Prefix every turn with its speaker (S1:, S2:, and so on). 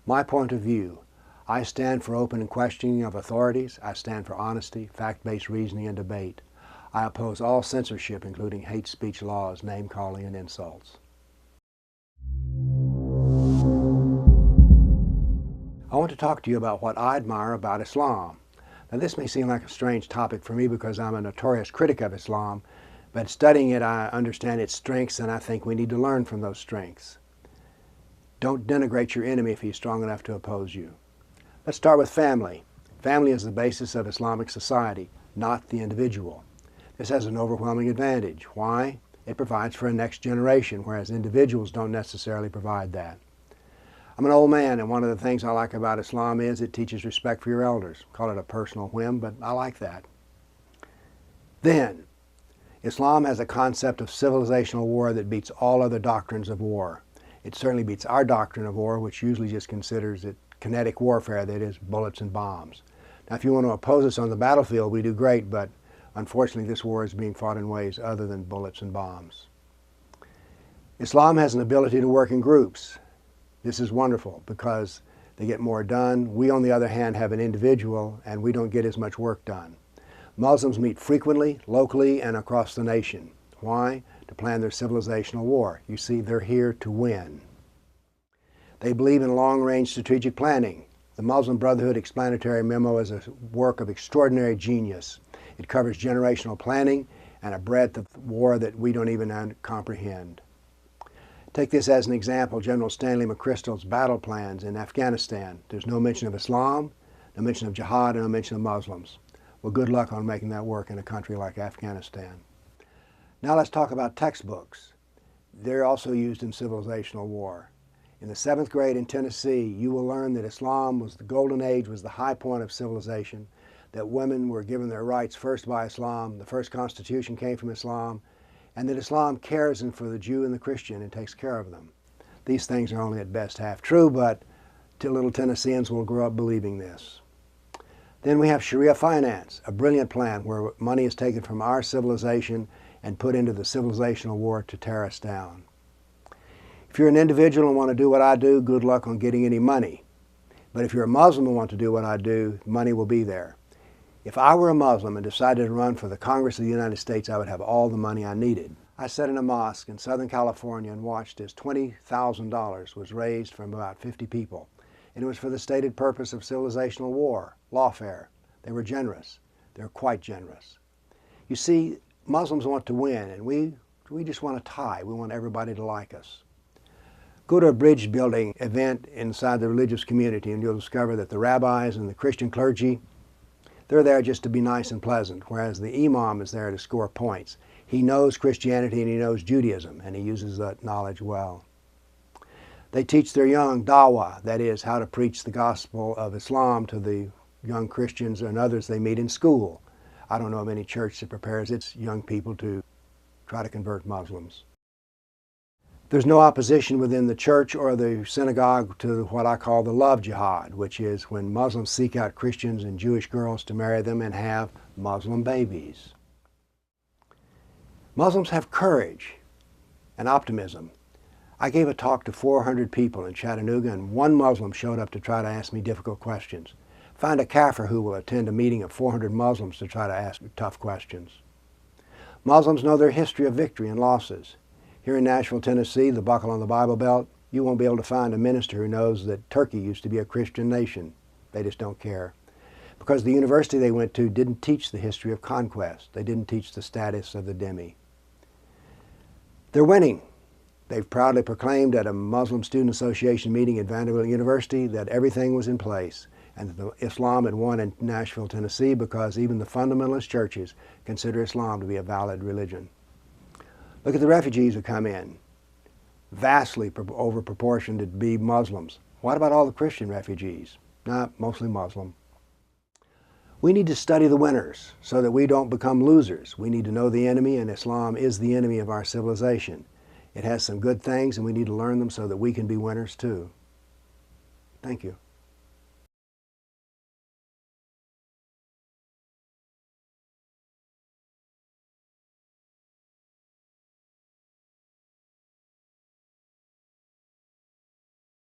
S1: My point of view: I stand for open and questioning of authorities. I stand for honesty, fact-based reasoning, and debate. I oppose all censorship, including hate speech laws, name-calling, and insults. I want to talk to you about what I admire about Islam. Now, this may seem like a strange topic for me because I'm a notorious critic of Islam, but studying it, I understand its strengths, and I think we need to learn from those strengths. Don't denigrate your enemy if he's strong enough to oppose you. Let's start with family. Family is the basis of Islamic society, not the individual. This has an overwhelming advantage. Why? It provides for a next generation, whereas individuals don't necessarily provide that. I'm an old man, and one of the things I like about Islam is it teaches respect for your elders. Call it a personal whim, but I like that. Then, Islam has a concept of civilizational war that beats all other doctrines of war. It certainly beats our doctrine of war, which usually just considers it kinetic warfare, that is, bullets and bombs. Now, if you want to oppose us on the battlefield, we do great, but unfortunately this war is being fought in ways other than bullets and bombs. Islam has an ability to work in groups. This is wonderful because they get more done. We, on the other hand, have an individual and we don't get as much work done. Muslims meet frequently, locally, and across the nation. Why? To plan their civilizational war. You see, they're here to win. They believe in long-range strategic planning. The Muslim Brotherhood Explanatory Memo is a work of extraordinary genius. It covers generational planning and a breadth of war that we don't even comprehend. Take this as an example, General Stanley McChrystal's battle plans in Afghanistan. There's no mention of Islam, no mention of jihad, and no mention of Muslims. Well, good luck on making that work in a country like Afghanistan. Now let's talk about textbooks. They're also used in civilizational war. In the 7th grade in Tennessee, you will learn that Islam was the golden age, was the high point of civilization, that women were given their rights first by Islam, the first constitution came from Islam, and that Islam cares for the Jew and the Christian and takes care of them. These things are only at best half true, but little Tennesseans will grow up believing this. Then we have Sharia finance, a brilliant plan where money is taken from our civilization and put into the civilizational war to tear us down. If you're an individual and want to do what I do, good luck on getting any money. But if you're a Muslim and want to do what I do, money will be there. If I were a Muslim and decided to run for the Congress of the United States, I would have all the money I needed. I sat in a mosque in Southern California and watched as $20,000 was raised from about 50 people. And it was for the stated purpose of civilizational war, lawfare. They were generous. They're quite generous. You see, Muslims want to win, and we just want to tie. We want everybody to like us. Go to a bridge building event inside the religious community and you'll discover that the rabbis and the Christian clergy, they're there just to be nice and pleasant, whereas the imam is there to score points. He knows Christianity and he knows Judaism, and he uses that knowledge well. They teach their young dawah, that is, how to preach the gospel of Islam to the young Christians and others they meet in school. I don't know of any church that prepares its young people to try to convert Muslims. There's no opposition within the church or the synagogue to what I call the love jihad, which is when Muslims seek out Christians and Jewish girls to marry them and have Muslim babies. Muslims have courage and optimism. I gave a talk to 400 people in Chattanooga, and one Muslim showed up to try to ask me difficult questions. Find a kafir who will attend a meeting of 400 Muslims to try to ask tough questions. Muslims know their history of victory and losses. Here in Nashville, Tennessee, the buckle on the Bible Belt, you won't be able to find a minister who knows that Turkey used to be a Christian nation. They just don't care. Because the university they went to didn't teach the history of conquest. They didn't teach the status of the dhimmi. They're winning. They've proudly proclaimed at a Muslim Student Association meeting at Vanderbilt University that everything was in place and that Islam had won in Nashville, Tennessee, because even the fundamentalist churches consider Islam to be a valid religion. Look at the refugees who come in, vastly over proportioned to be Muslims. What about all the Christian refugees? Not mostly Muslim. We need to study the winners so that we don't become losers. We need to know the enemy, and Islam is the enemy of our civilization. It has some good things, and we need to learn them so that we can be winners too. Thank you.